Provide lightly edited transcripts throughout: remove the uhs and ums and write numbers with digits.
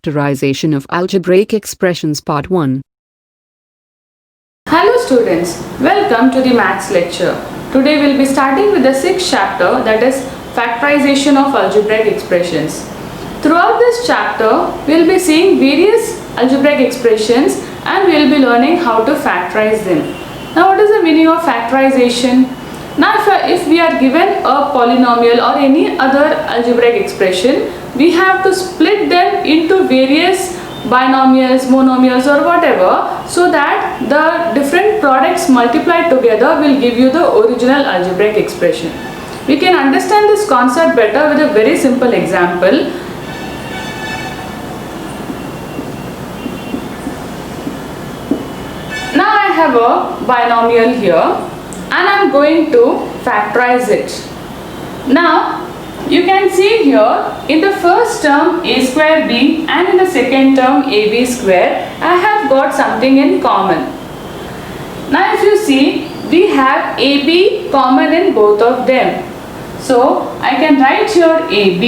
Factorization of algebraic expressions Part 1. Hello students, welcome to the maths lecture. Today we'll be starting with the sixth chapter, that is factorization of algebraic expressions. Throughout this chapter, we'll be seeing various algebraic expressions and we'll be learning how to factorize them. Now what is the meaning of factorization? Now if we are given a polynomial or any other algebraic expression, we have to split them into various binomials, monomials or whatever, so that the different products multiplied together will give you the original algebraic expression. We can understand this concept better with a very simple example. Now I have a binomial here and I am going to factorize it. Now you can see here in the first term a square b and in the second term ab square, I have got something in common. Now if you see, we have ab common in both of them. So I can write here ab.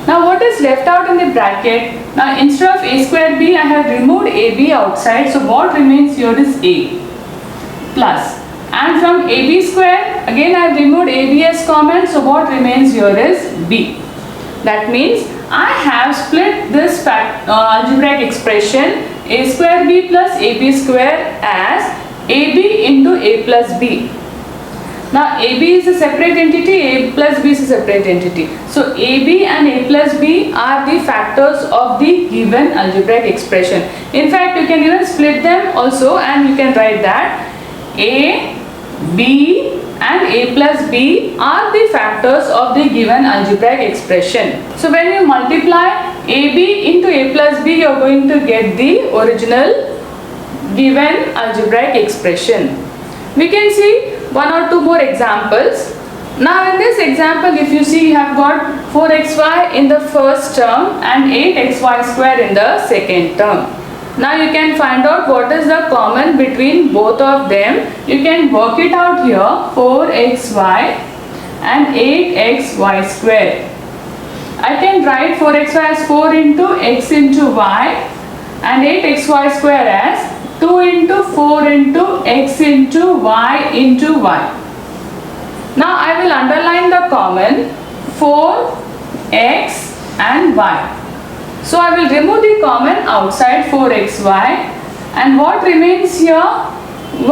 Now what is left out in the bracket? Now instead of a square b, I have removed ab outside. So what remains here is a plus. And from ab square, again I have removed ab as common, so what remains here is b. That means I have split this algebraic expression a square b plus ab square as ab into a plus b. Now ab is a separate entity, a plus b is a separate entity. So ab and a plus b are the factors of the given algebraic expression. In fact, you can even split them also and you can write that a, b and a plus b are the factors of the given algebraic expression. So when you multiply ab into a plus b, you are going to get the original given algebraic expression. We can see one or two more examples. Now in this example, if you see, you have got 4xy in the first term and 8xy square in the second term. Now you can find out what is the common between both of them. You can work it out here, 4xy and 8xy square. I can write 4xy as 4 into x into y and 8xy square as 2 into 4 into x into y into y. Now I will underline the common 4x and y. So I will remove the common outside 4xy and what remains here? 1.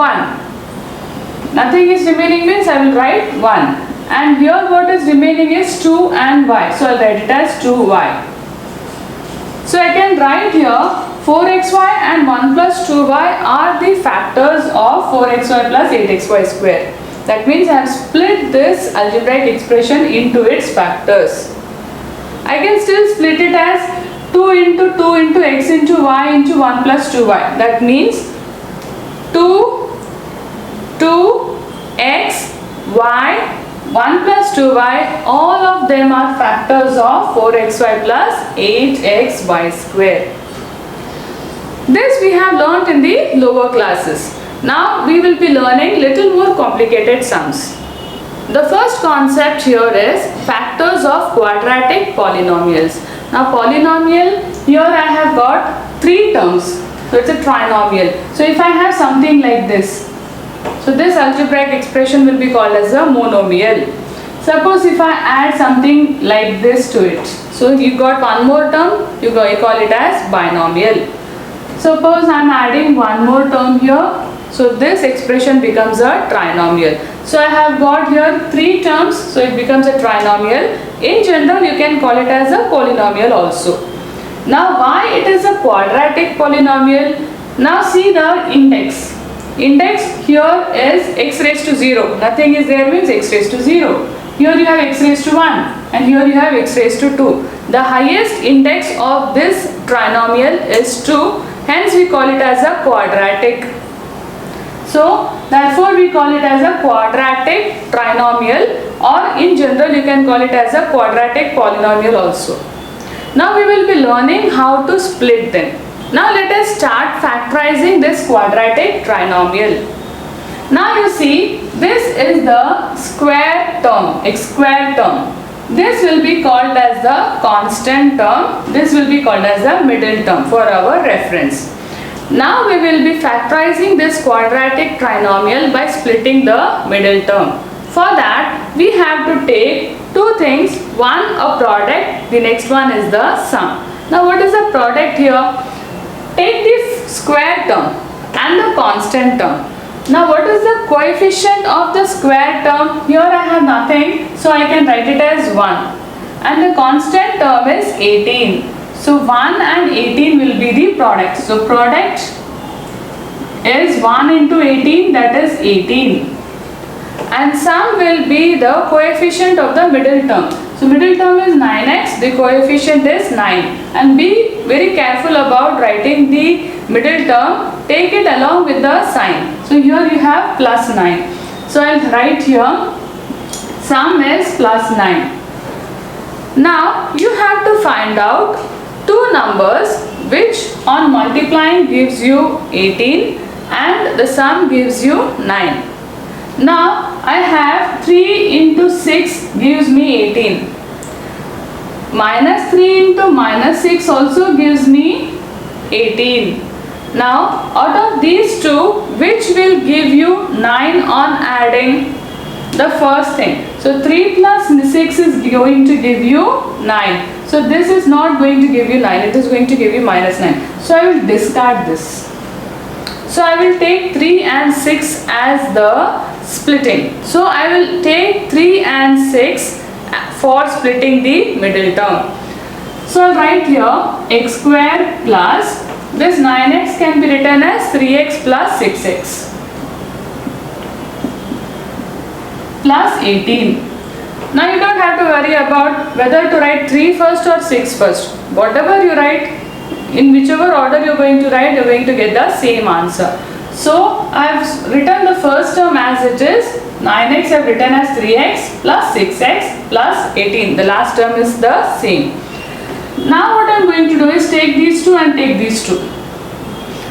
Nothing is remaining means I will write 1. And here what is remaining is 2 and y. So I will write it as 2y. So I can write here 4xy and 1 plus 2y are the factors of 4xy plus 8xy square. That means I have split this algebraic expression into its factors. I can still split it as 2 into x into y into 1 plus 2y. That means 2x, y, 1 plus 2y, all of them are factors of 4xy plus 8xy square. This we have learnt in the lower classes. Now we will be learning little more complicated sums. The first concept here is factors of quadratic polynomials. Now polynomial, here I have got 3 terms. So it's a trinomial. So if I have something like this, so this algebraic expression will be called as a monomial. Suppose if I add something like this to it. So you got one more term, you call it as binomial. Suppose I am adding one more term here. So this expression becomes a trinomial. So I have got here 3 terms, so it becomes a trinomial. In general, you can call it as a polynomial also. Now why it is a quadratic polynomial? Now see the index. Index here is x raised to 0. Nothing is there means x raised to 0. Here you have x raised to 1 and here you have x raised to 2. The highest index of this trinomial is 2. Hence we call it as a quadratic. So therefore we call it as a quadratic trinomial, or in general you can call it as a quadratic polynomial also. Now we will be learning how to split them. Now let us start factorizing this quadratic trinomial. Now you see, this is the square term, x square term. This will be called as the constant term. This will be called as the middle term for our reference. Now we will be factorizing this quadratic trinomial by splitting the middle term. For that, we have to take two things. One, a product. The next one is the sum. Now what is the product here? Take the square term and the constant term. Now what is the coefficient of the square term? Here I have nothing, so I can write it as 1. And the constant term is 18. So 1 and 18 will be the product. So product is 1 into 18, that is 18. And sum will be the coefficient of the middle term. So middle term is 9x, the coefficient is 9. And be very careful about writing the middle term. Take it along with the sign. So here you have plus 9. So I'll write here sum is plus 9. Now you have to find out two numbers which on multiplying gives you 18 and the sum gives you 9. Now I have 3 into 6 gives me 18. Minus 3 into minus 6 also gives me 18. Now out of these two, which will give you 9 on adding? The first thing. So 3 plus 6 is going to give you 9. So this is not going to give you 9. It is going to give you minus 9. So I will discard this. So I will take 3 and 6 as the splitting. So I will take 3 and 6 for splitting the middle term. So I'll write here x square plus this 9x can be written as 3x plus 6x plus 18. Now you don't have to worry about whether to write 3 first or 6 first. Whatever you write, in whichever order you're going to write, you're going to get the same answer. So I've written the first term as it is. 9x I've written as 3x plus 6x plus 18. The last term is the same. Now what I'm going to do is take these two and take these two.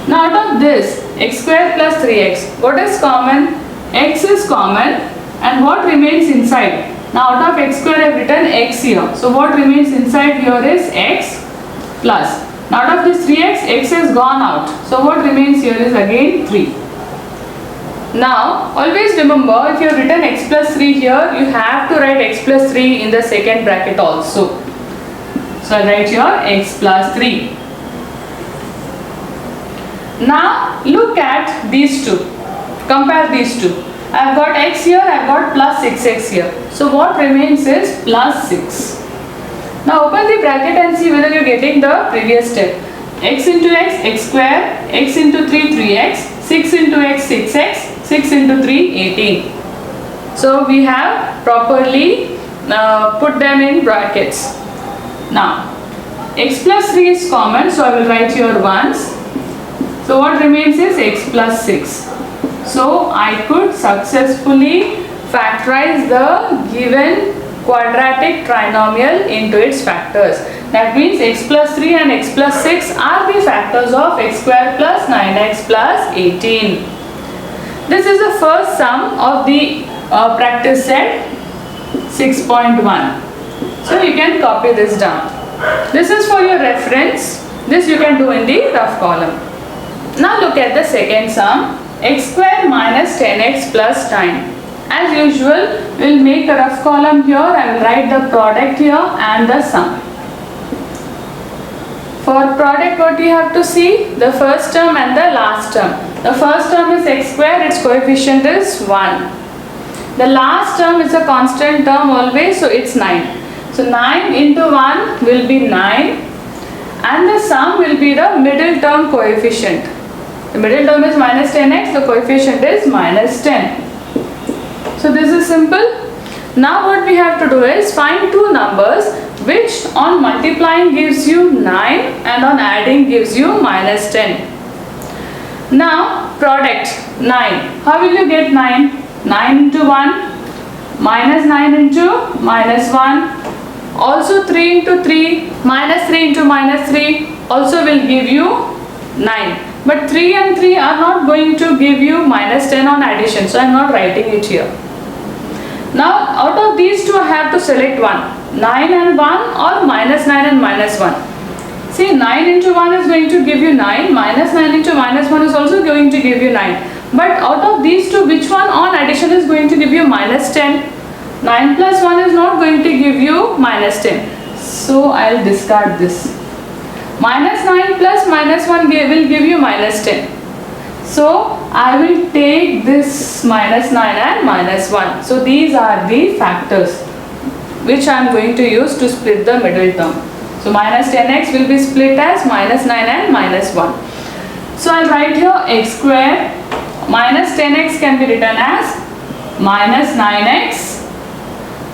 Now out of this, x square plus 3x, what is common? X is common and what remains inside? Now out of x square I've written x here. So what remains inside here is x plus. Now out of this 3x, x has gone out. So what remains here is again 3. Now always remember, if you have written x plus 3 here, you have to write x plus 3 in the second bracket also. So I write here x plus 3. Now look at these two. Compare these two. I have got x here, I have got plus 6x here. So what remains is plus 6. Now open the bracket and see whether you are getting the previous step. X into x, x square, x into 3, 3x, 6 into x, 6x, 6 into 3, 18. So we have properly put them in brackets. Now x plus 3 is common, so I will write here once. So what remains is x plus 6. So I could successfully factorize the given quadratic trinomial into its factors. That means x plus 3 and x plus 6 are the factors of x square plus 9x plus 18. This is the first sum of the practice set 6.1. So you can copy this down. This is for your reference. This you can do in the rough column. Now look at the second sum, x square minus 10x plus 9. As usual, we will make a rough column here. I will write the product here and the sum. For product, what you have to see? The first term and the last term. The first term is x square, its coefficient is 1. The last term is a constant term always, so it's 9. So 9 into 1 will be 9 and the sum will be the middle term coefficient. The middle term is minus 10x, the coefficient is minus 10. So this is simple. Now what we have to do is find two numbers which on multiplying gives you 9 and on adding gives you minus 10. Now product 9. How will you get 9? 9 into 1 minus 9 into minus 1. Also 3 into 3 minus 3 into minus 3 also will give you 9. But 3 and 3 are not going to give you minus 10 on addition. So I am not writing it here. Now out of these two I have to select one. 9 and 1 or minus 9 and minus 1. See, 9 into 1 is going to give you 9, minus 9 into minus 1 is also going to give you 9. But out of these two, which one on addition is going to give you minus 10? 9 plus 1 is not going to give you minus 10. So I'll discard this. Minus 9 plus minus 1 will give you minus 10. So I will take this minus 9 and minus 1. So these are the factors which I am going to use to split the middle term. So minus 10x will be split as minus 9 and minus 1. So I'll write here x square minus 10x can be written as minus 9x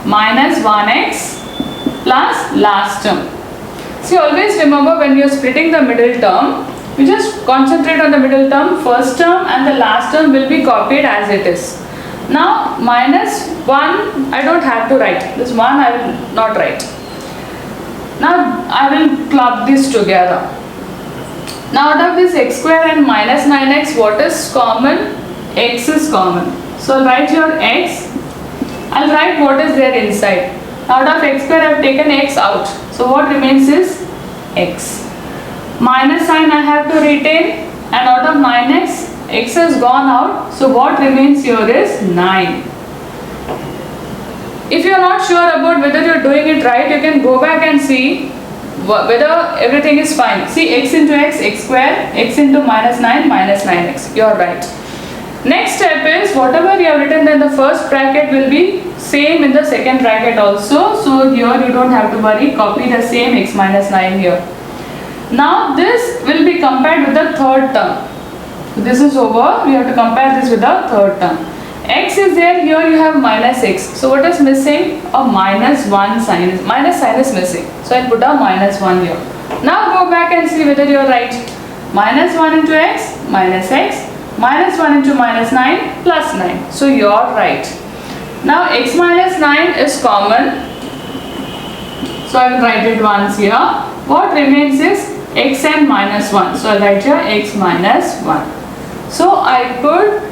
minus 1x plus last term. See, always remember when you are splitting the middle term, you just concentrate on the middle term, first term and the last term will be copied as it is. Now minus 1 I don't have to write, this 1 I will not write. Now I will club this together. Now out of this x square and minus 9x, what is common? X is common. So I'll write here x. I'll write what is there inside. Out of x square I have taken x out. So what remains is x. Minus sign I have to retain, and out of 9x, x has gone out. So what remains here is 9. If you are not sure about whether you are doing it right, you can go back and see whether everything is fine. See, x into x, x square, x into minus 9, minus 9x. You are right. Next step is whatever you have written in the first bracket will be same in the second bracket also. So here you don't have to worry, copy the same x minus 9 here. Now this will be compared with the third term. This is over, we have to compare this with the third term. X is there, here you have minus x. So what is missing? A minus 1 sign. Minus sign is missing. So I'll put a minus 1 here. Now go back and see whether you are right. Minus 1 into x, minus x. Minus 1 into minus 9, plus 9. So you are right. Now x minus 9 is common. So I will write it once here. What remains is x and minus 1. So I will write here x minus 1. So I could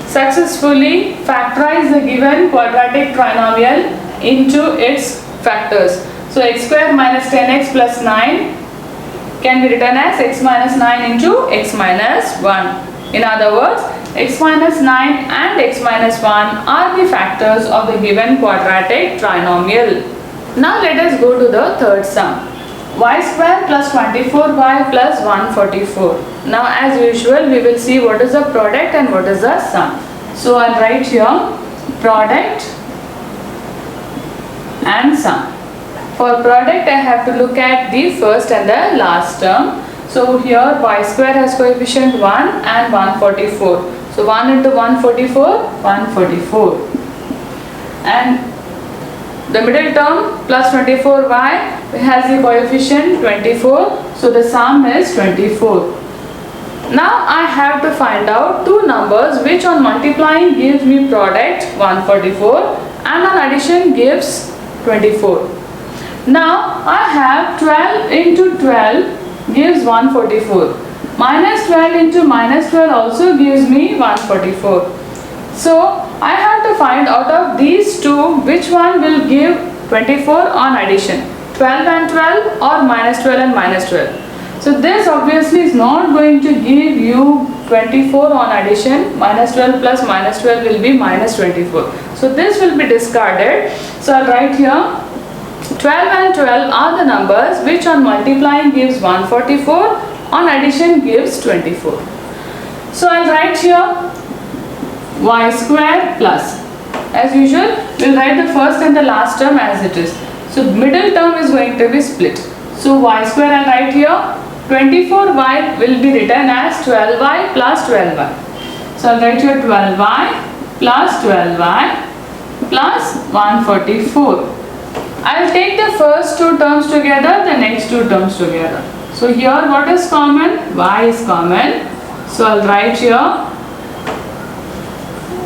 successfully factorize the given quadratic trinomial into its factors. So x square minus 10x plus 9 can be written as x minus 9 into x minus 1. In other words, x minus 9 and x minus 1 are the factors of the given quadratic trinomial. Now let us go to the third sum. Y square plus 24y plus 144. Now as usual we will see what is the product and what is the sum. So I'll write here product and sum. For product I have to look at the first and the last term. So here y square has coefficient 1 and 144. So 1 into 144, 144. And the middle term plus 24y has the coefficient 24. So the sum is 24. Now I have to find out two numbers which on multiplying gives me product 144 and on addition gives 24. Now I have 12 into 12 gives 144. Minus 12 into minus 12 also gives me 144. So I have to find out of these two which one will give 24 on addition. 12 and 12 or minus 12 and minus 12. So this obviously is not going to give you 24 on addition. Minus 12 plus minus 12 will be minus 24. So this will be discarded. So I'll write here 12 and 12 are the numbers which on multiplying gives 144, on addition gives 24. So I'll write here y square plus. As usual, we'll write the first and the last term as it is. So middle term is going to be split. So y square I'll write here. 24y will be written as 12y plus 12y. So I'll write here 12y plus 12y plus 144. I'll take the first two terms together, the next two terms together. So here what is common? Y is common. So I'll write here.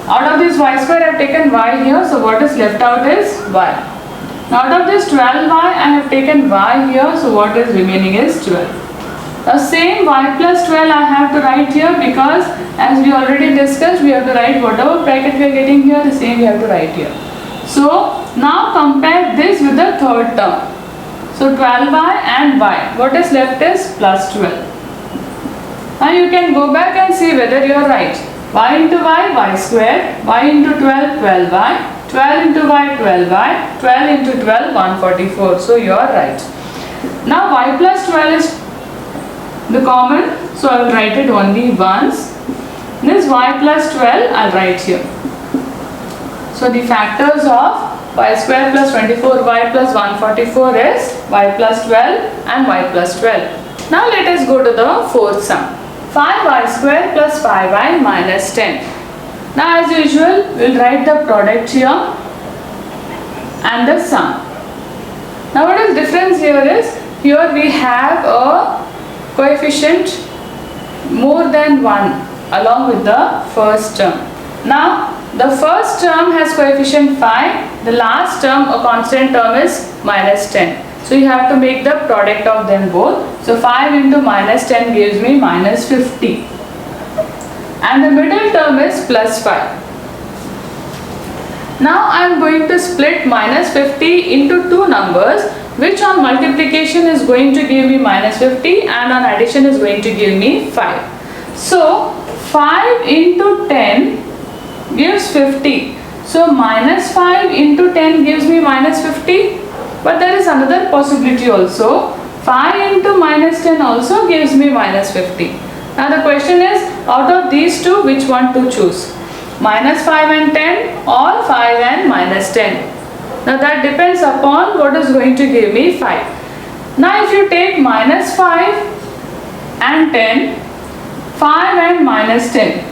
Out of this y square I have taken y here. So what is left out is y. Now out of this 12y I have taken y here. So what is remaining is 12. The same y plus 12 I have to write here because as we already discussed we have to write whatever bracket we are getting here, the same we have to write here. So now compare this with the third term. So 12y and y. What is left is plus 12. Now you can go back and see whether you are right. Y into y, y squared. Y into 12, 12y. 12 into y, 12y. 12 into 12, 144. So you are right. Now y plus 12 is the common. So I will write it only once. This y plus 12 I will write here. So the factors of y square plus 24y plus 144 is y plus 12 and y plus 12. Now let us go to the fourth sum. 5y square plus 5y minus 10. Now as usual we will write the product here and the sum. Now what is difference here is, here we have a coefficient more than 1 along with the first term. Now the first term has coefficient 5, the last term, a constant term, is minus 10. So you have to make the product of them both. So 5 into minus 10 gives me minus 50. And the middle term is plus 5. Now I am going to split minus 50 into two numbers, which on multiplication is going to give me minus 50 and on addition is going to give me 5. So 5 into 10 gives 50. So minus 5 into 10 gives me minus 50. But there is another possibility also. 5 into minus 10 also gives me minus 50. Now the question is, out of these two, which one to choose? Minus 5 and 10 or 5 and minus 10? Now that depends upon what is going to give me 5. Now if you take minus 5 and 10, 5 and minus 10,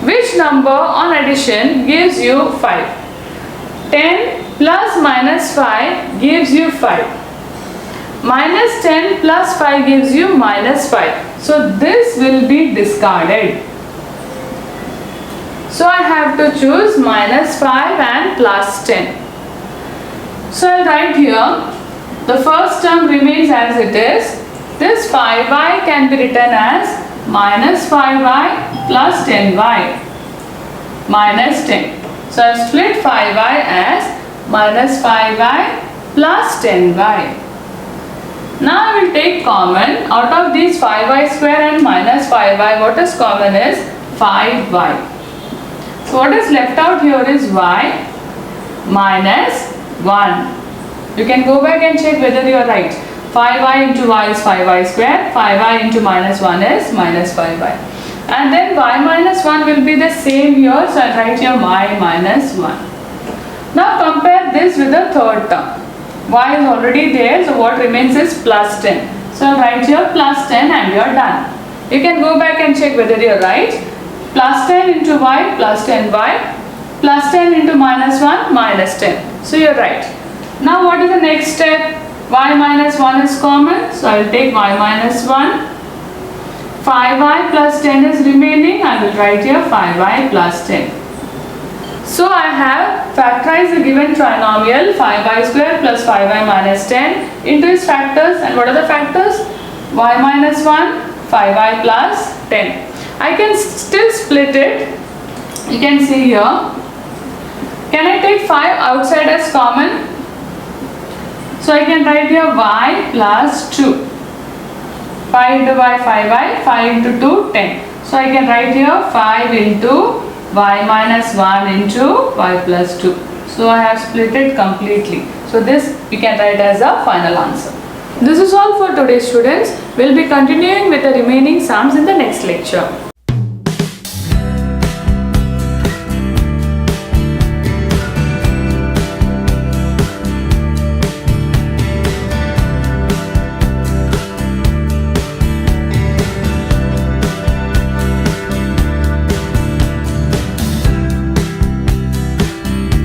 which number on addition gives you 5? 10 plus minus 5 gives you 5. Minus 10 plus 5 gives you minus 5. So this will be discarded. So I have to choose minus 5 and plus 10. So I will write here, the first term remains as it is. This 5y can be written as minus 5y plus 10y minus 10. So I have split 5y as minus 5y plus 10y. Now I will take common. Out of these 5y square and minus 5y, what is common is 5y. So what is left out here is y minus 1. You can go back and check whether you are right. 5y into y is 5y square. 5y into minus 1 is minus 5y. And then y minus 1 will be the same here. So I will write here y minus 1. Now compare this with the third term. Y is already there, so what remains is plus 10. So I will write here plus 10 and you are done. You can go back and check whether you are right. Plus 10 into y plus 10y plus 10 into minus 1 minus 10. So you are right. Now what is the next step? Y minus 1 is common. So I will take y minus 1. 5y plus 10 is remaining. I will write here 5y plus 10. So I have factorized the given trinomial 5y square plus 5y minus 10 into its factors. And what are the factors? Y minus 1, 5y plus 10. I can still split it. You can see here. Can I take 5 outside as common? So I can write here y plus 2. 5 into y, 5y, 5 into 2, 10. So I can write here 5 into y minus 1 into y plus 2. So I have split it completely. So this you can write as a final answer. This is all for today, students. We will be continuing with the remaining sums in the next lecture.